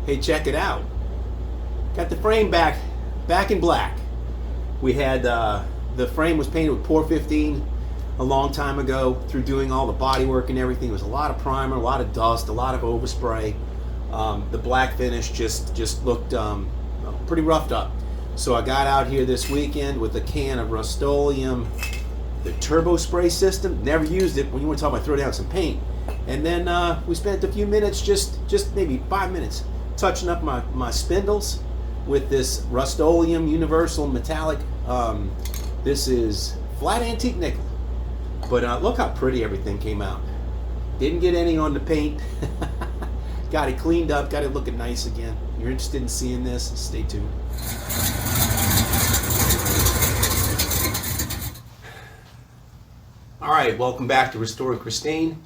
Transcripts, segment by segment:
Hey, check it out. Got the frame back in black. We had the frame was painted with Pour 15 a long time ago. Through doing all the body work and everything, it was a lot of primer, a lot of dust, a lot of overspray. The black finish just looked pretty roughed up. So I got out here this weekend with a can of Rust-Oleum, the turbo spray system. Never used it. When you want to talk about throw down some paint. And then we spent a few minutes, just maybe 5 minutes, touching up my spindles with this Rust-Oleum universal metallic. This is flat antique nickel. But look how pretty everything came out. Didn't get any on the paint. Got it cleaned up, got it looking nice again. If you're interested in seeing this, stay tuned. All right, welcome back to Restoring Christine.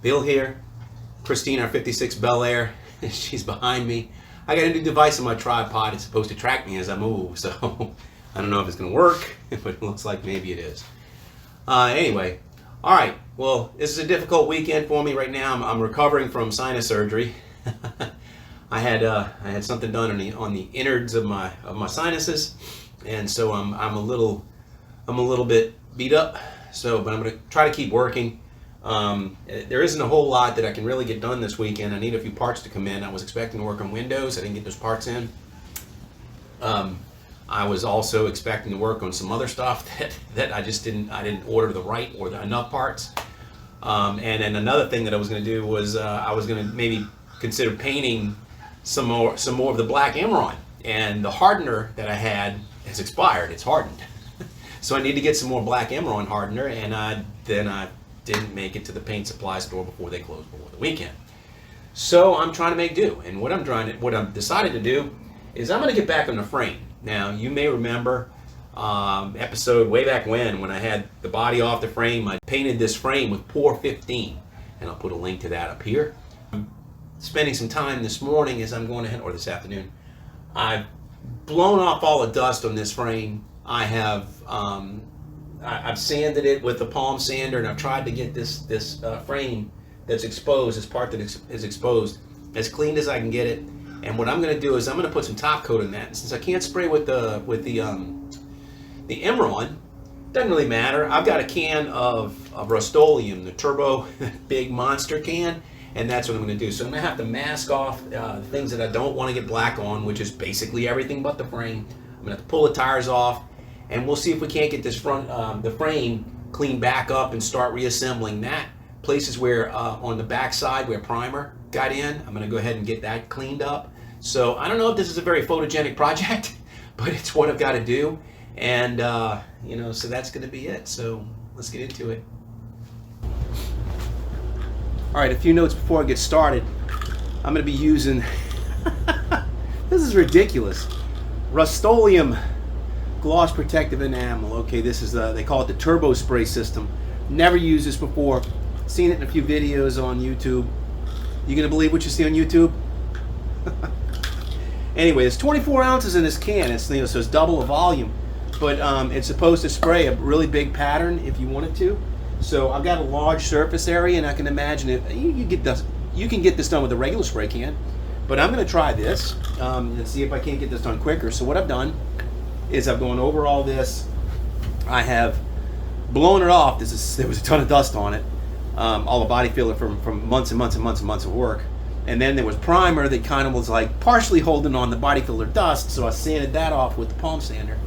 Bill here. Christine, our 56 Bel Air. She's behind me. I got a new device on my tripod. It's supposed to track me as I move, so I don't know if it's going to work, but it looks like maybe it is. Anyway, all right. Well, this is a difficult weekend for me right now. I'm recovering from sinus surgery. I had something done on the innards of my sinuses, and so I'm a little bit beat up. So, but I'm going to try to keep working. There isn't a whole lot that I can really get done this weekend. I need a few parts to come in. I was expecting to work on windows. I didn't get those parts in. I was also expecting to work on some other stuff that I didn't order the right or enough parts. And then another thing that I was going to do was I was going to maybe consider painting some more of the black emerald. And the hardener that I had has expired. It's hardened. So I need to get some more black emerald hardener, and then I didn't make it to the paint supply store before they closed before the weekend. So I'm trying to make do, and what I'm decided to do is I'm going to get back on the frame. Now you may remember episode way back when I had the body off the frame. I painted this frame with Pour 15, and I'll put a link to that up here. I'm spending some time this morning as I'm going ahead, or this afternoon. I've blown off all the dust on this frame. I have I've sanded it with the palm sander, and I've tried to get this frame that's exposed, this part that is exposed, as clean as I can get it. And what I'm going to do is I'm going to put some top coat in that. And since I can't spray with the emerald, doesn't really matter. I've got a can of Rust-Oleum, the turbo big monster can, and that's what I'm going to do. So I'm going to have to mask off the things that I don't want to get black on, which is basically everything but the frame. I'm going to have to pull the tires off, and we'll see if we can't get this the frame cleaned back up and start reassembling that. Places where on the back side where primer got in, I'm going to go ahead and get that cleaned up. So I don't know if this is a very photogenic project, but it's what I've got to do, and so that's going to be it. So let's get into it. All right, a few notes before I get started. I'm going to be using this is ridiculous, Rust-Oleum gloss protective enamel. Okay, this is they call it the turbo spray system. Never used this before. Seen it in a few videos on YouTube. You gonna believe what you see on YouTube? Anyway, there's 24 ounces in this can. It's so it's double the volume, but it's supposed to spray a really big pattern if you wanted to. So I've got a large surface area, and I can imagine if you can get this done with a regular spray can. But I'm going to try this and see if I can't get this done quicker. So what I've done is I've gone over all this. I have blown it off. There was a ton of dust on it. All the body filler from months and months and months and months of work. And then there was primer that kind of was like partially holding on the body filler dust, so I sanded that off with the palm sander.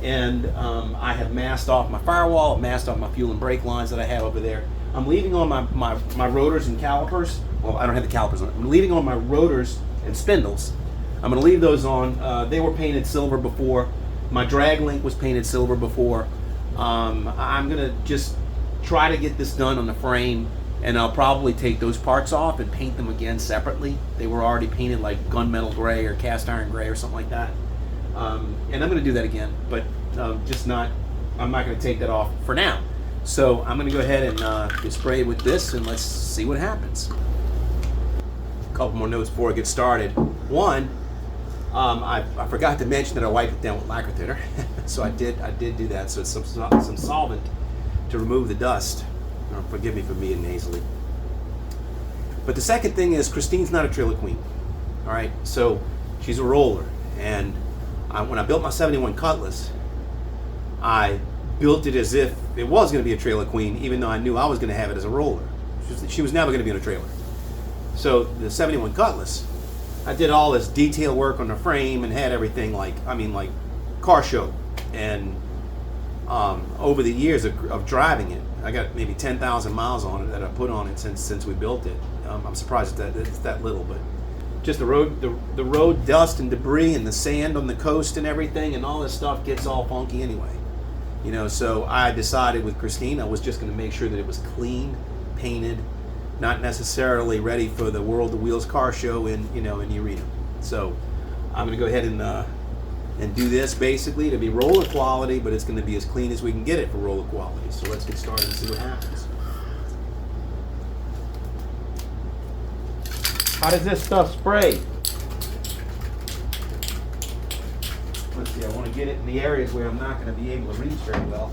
And I have masked off my firewall, I've masked off my fuel and brake lines that I have over there. I'm leaving on my rotors and calipers. Well, I don't have the calipers on. I'm leaving on my rotors and spindles. I'm going to leave those on. They were painted silver before. My drag link was painted silver before. I'm going to just try to get this done on the frame, and I'll probably take those parts off and paint them again separately. They were already painted like gunmetal gray or cast iron gray or something like that. And I'm going to do that again, but I'm not going to take that off for now. So I'm going to go ahead and get sprayed with this, and let's see what happens. A couple more notes before I get started. One, I forgot to mention that I wiped it down with lacquer thinner. So I did do that. So it's some solvent to remove the dust. Forgive me for being nasally. But the second thing is, Christine's not a trailer queen. All right, so she's a roller, and when I built my 71 Cutlass, I built it as if it was going to be a trailer queen, even though I knew I was going to have it as a roller. She was never going to be in a trailer. So the 71 Cutlass, I did all this detail work on the frame and had everything like car show. And over the years of driving it, I got maybe 10,000 miles on it that I put on it since we built it. I'm surprised that it's that little, but just the road dust and debris and the sand on the coast and everything and all this stuff gets all funky anyway. You know, so I decided with Christine I was just going to make sure that it was clean, painted, not necessarily ready for the World of Wheels car show in Urena. So I'm going to go ahead and do this basically to be roller quality, but it's going to be as clean as we can get it for roller quality. So let's get started and see what happens. How does this stuff spray? Let's see, I want to get it in the areas where I'm not going to be able to reach very well.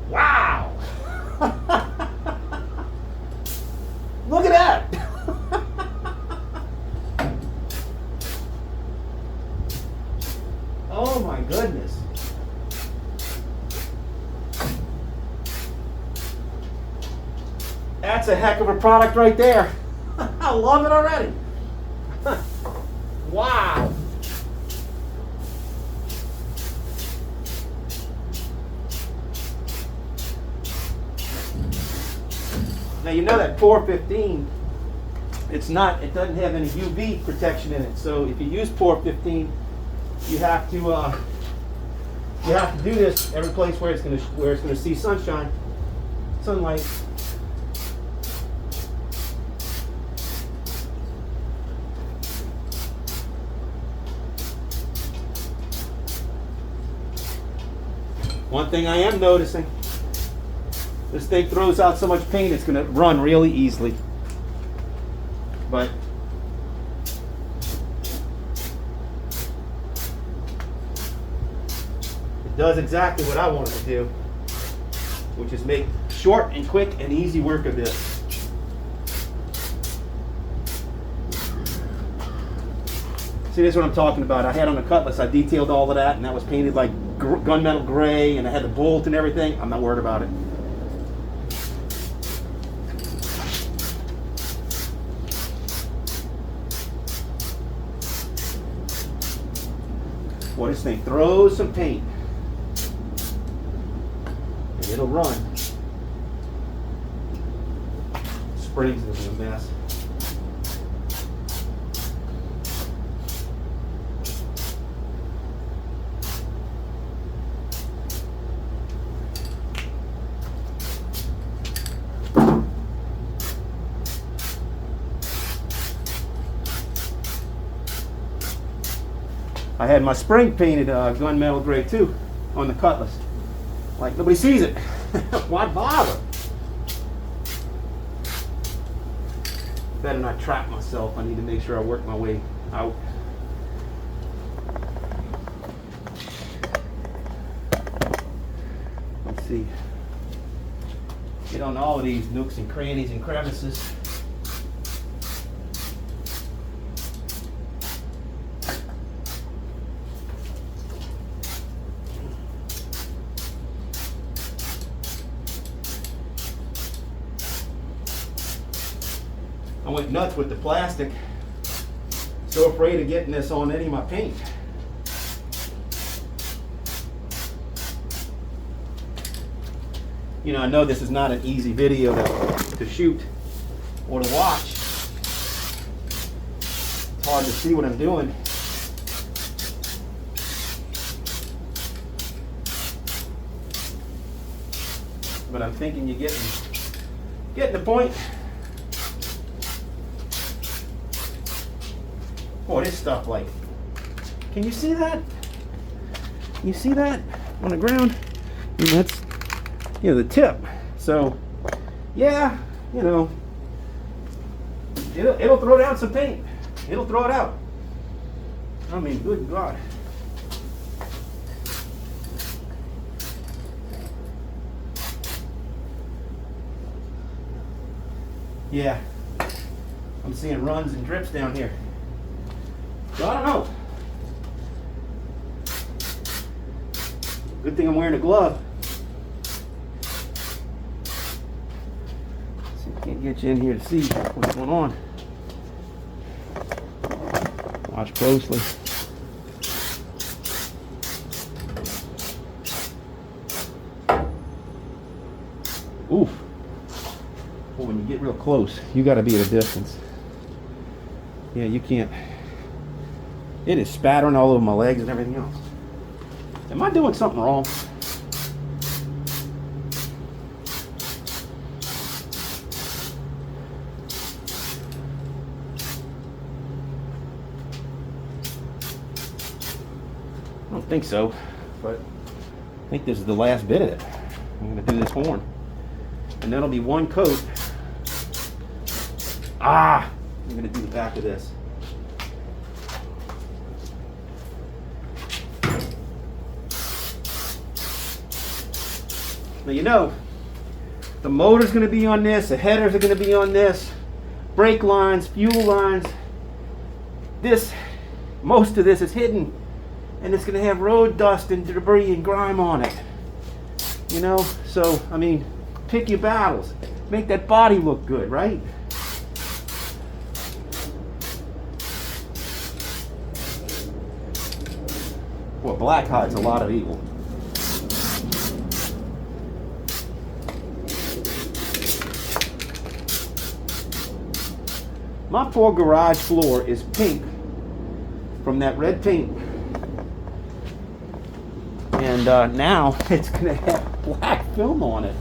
Wow! Look at that! Oh my goodness. That's a heck of a product right there. I love it already. Wow. Now you know that 415, it doesn't have any UV protection in it. So if you use 415, you have to do this every place where it's gonna see sunlight. One thing I am noticing, this thing throws out so much paint it's gonna run really easily. But it does exactly what I want it to do, which is make short and quick and easy work of this. See, this is what I'm talking about. I had on the Cutlass, I detailed all of that, and that was painted like gunmetal gray, and I had the bolt and everything. I'm not worried about it. Boy, this thing throws some paint, and it'll run. Springs is a mess. I had my spring painted gunmetal gray too on the Cutlass. Like, nobody sees it. Why bother? Better not trap myself. I need to make sure I work my way out. Let's see. Get on all of these nooks and crannies and crevices. I went nuts with the plastic. So afraid of getting this on any of my paint. You know, I know this is not an easy video to shoot or to watch. It's hard to see what I'm doing. But I'm thinking you're getting the point. Boy, this stuff, like, can you see that? You see that on the ground? And that's, the tip. So, yeah, it'll throw down some paint. It'll throw it out. I mean, good God. Yeah. I'm seeing runs and drips down here. So I don't know. Good thing I'm wearing a glove. So I can't get you in here to see what's going on. Watch closely. Oof. Well, when you get real close, you got to be at a distance. Yeah, you can't. It is spattering all over my legs and everything else. Am I doing something wrong? I don't think so, but I think this is the last bit of it. I'm going to do this horn. And that'll be one coat. I'm going to do the back of this. Now you know, the motor's going to be on this, the headers are going to be on this, brake lines, fuel lines. Most of this is hidden, and it's going to have road dust and debris and grime on it. You know, so, I mean, pick your battles. Make that body look good, right? Well, black hides a lot of evil. My poor garage floor is pink from that red paint. And now it's going to have black film on it.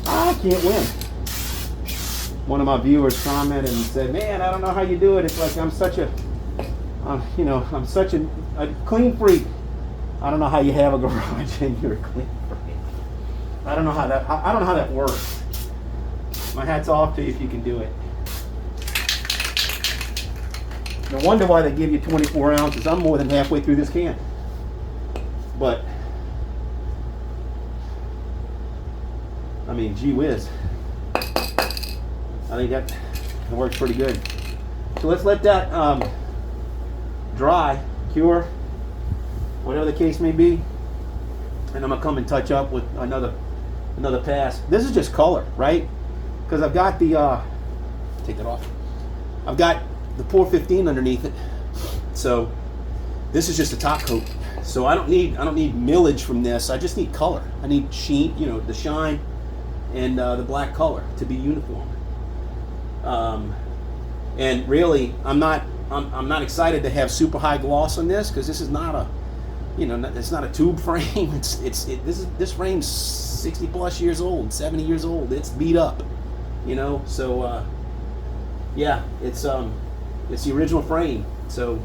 I can't win. One of my viewers commented and said, "Man, I don't know how you do it. It's like I'm such a, I'm such a clean freak. I don't know how you have a garage and you're a clean freak. I don't know how that works. My hat's off to you if you can do it. No wonder why they give you 24 ounces. I'm more than halfway through this can. But I mean, gee whiz. I think that works pretty good. So let's let that dry, cure, whatever the case may be. And I'm gonna come and touch up with another pass. This is just color, right? Because I've got the take that off. I've got the Pour 15 underneath it. So this is just a top coat. So I don't need millage from this. I just need color. I need sheen, the shine and the black color to be uniform. And really, I'm not excited to have super high gloss on this because this is not a, it's not a tube frame. This frame's 60 plus years old, 70 years old. It's beat up, So yeah, it's the original frame. So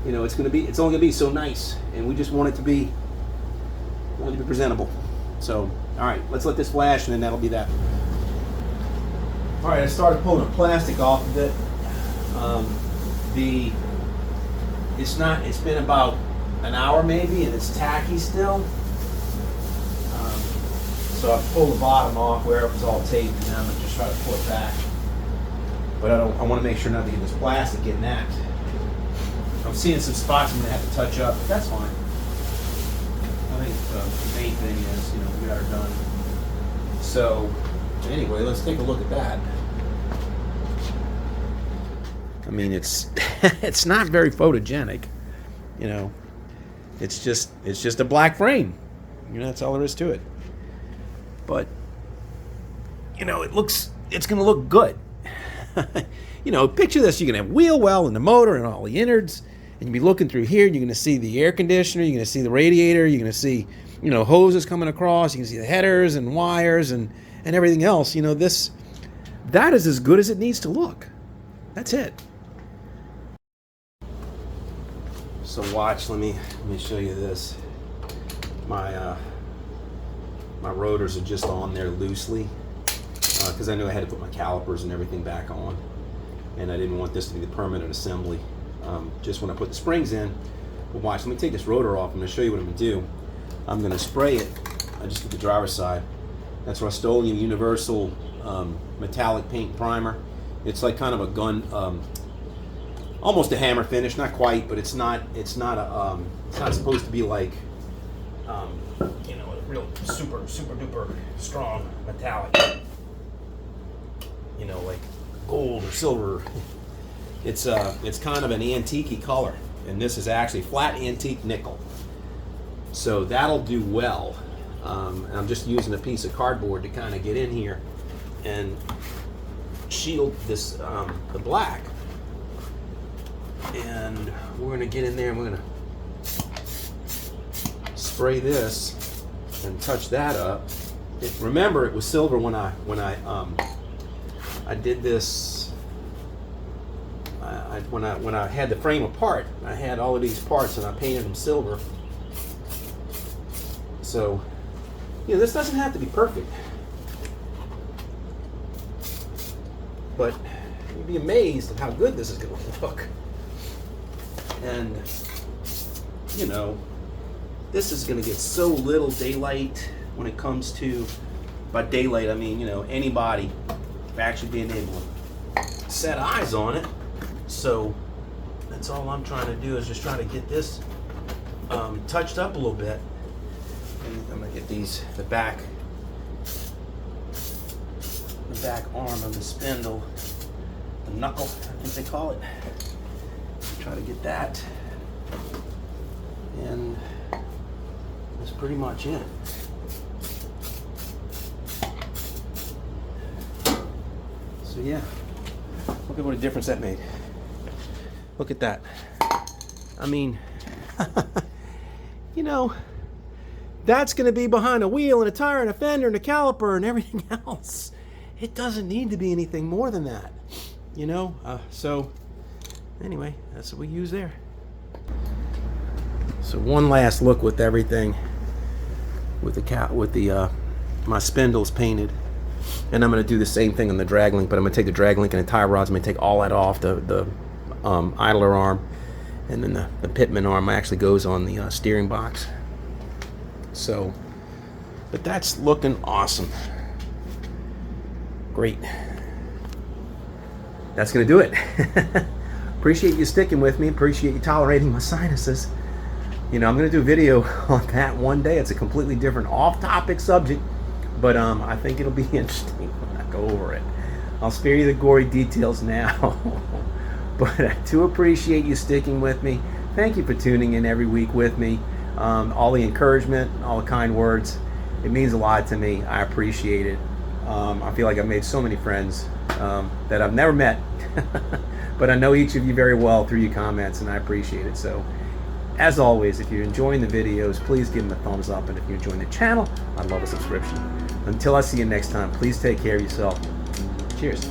it's only gonna be so nice, and we just want it to be presentable. So all right, let's let this flash, and then that'll be that. All right, I started pulling the plastic off of it. It's been about an hour maybe, and it's tacky still. So I pulled the bottom off where it was all taped, and now I'm gonna just try to pull it back. But I want to make sure not to get this plastic getting that. I'm seeing some spots I'm gonna have to touch up, but that's fine. I think the main thing is, we got her done. So anyway, let's take a look at that. I mean, it's it's not very photogenic, It's just a black frame, That's all there is to it. But it's gonna look good. Picture this: you're gonna have wheel well and the motor and all the innards, and you'll be looking through here, and you're gonna see the air conditioner, you're gonna see the radiator, you're gonna see hoses coming across, you can see the headers and wires and everything else. That is as good as it needs to look. That's it. So watch, let me show you this. My rotors are just on there loosely because I knew I had to put my calipers and everything back on, and I didn't want this to be the permanent assembly. Just when I put the springs in. But watch, let me take this rotor off. I'm going to show you what I'm going to do. I'm going to spray it. I just did the driver's side. That's Rust-Oleum Universal Metallic Paint Primer. It's like kind of a gun, almost a hammer finish, not quite, but it's not supposed to be like, you know, a real super duper strong metallic, you know, like gold or silver. It's kind of an antique-y color, and this is actually flat antique nickel. So that'll do well. I'm just using a piece of cardboard to kind of get in here and shield this the black. And we're gonna get in there and we're gonna spray this and touch that up. Remember, it was silver when I did this. When I had the frame apart, I had all of these parts and I painted them silver. So, you know, this doesn't have to be perfect, but you'd be amazed at how good this is going to look. And, you know, this is going to get so little daylight when it comes to, by daylight I mean, you know, anybody actually being able to set eyes on it. So that's all I'm trying to do, is just try to get this touched up a little bit. And I'm gonna get the back arm of the spindle, the knuckle, I think they call it. Try to get that, and that's pretty much it. So yeah, look at what a difference that made. Look at that. I mean, you know, that's going to be behind a wheel and a tire and a fender and a caliper and everything else. It doesn't need to be anything more than that, you know. So anyway, that's what we use there. So one last look with everything, with my spindles painted, and I'm going to do the same thing on the drag link, but I'm going to take the drag link and the tie rods. I'm going to take all that off, the idler arm, and then the pitman arm actually goes on the steering box. So, but that's looking awesome. Great. That's gonna do it. Appreciate you sticking with me. Appreciate you tolerating my sinuses. You know, I'm gonna do a video on that one day. It's a completely different off-topic subject, but I think it'll be interesting when I go over it. I'll spare you the gory details now. But I do appreciate you sticking with me. Thank you for tuning in every week with me. All the encouragement, all the kind words, it means a lot to me. I appreciate it. I feel like I've made so many friends that I've never met, but I know each of you very well through your comments, and I appreciate it. So, as always, if you're enjoying the videos, please give them a thumbs up, and if you're enjoying the channel, I'd love a subscription. Until I see you next time, please take care of yourself. Cheers.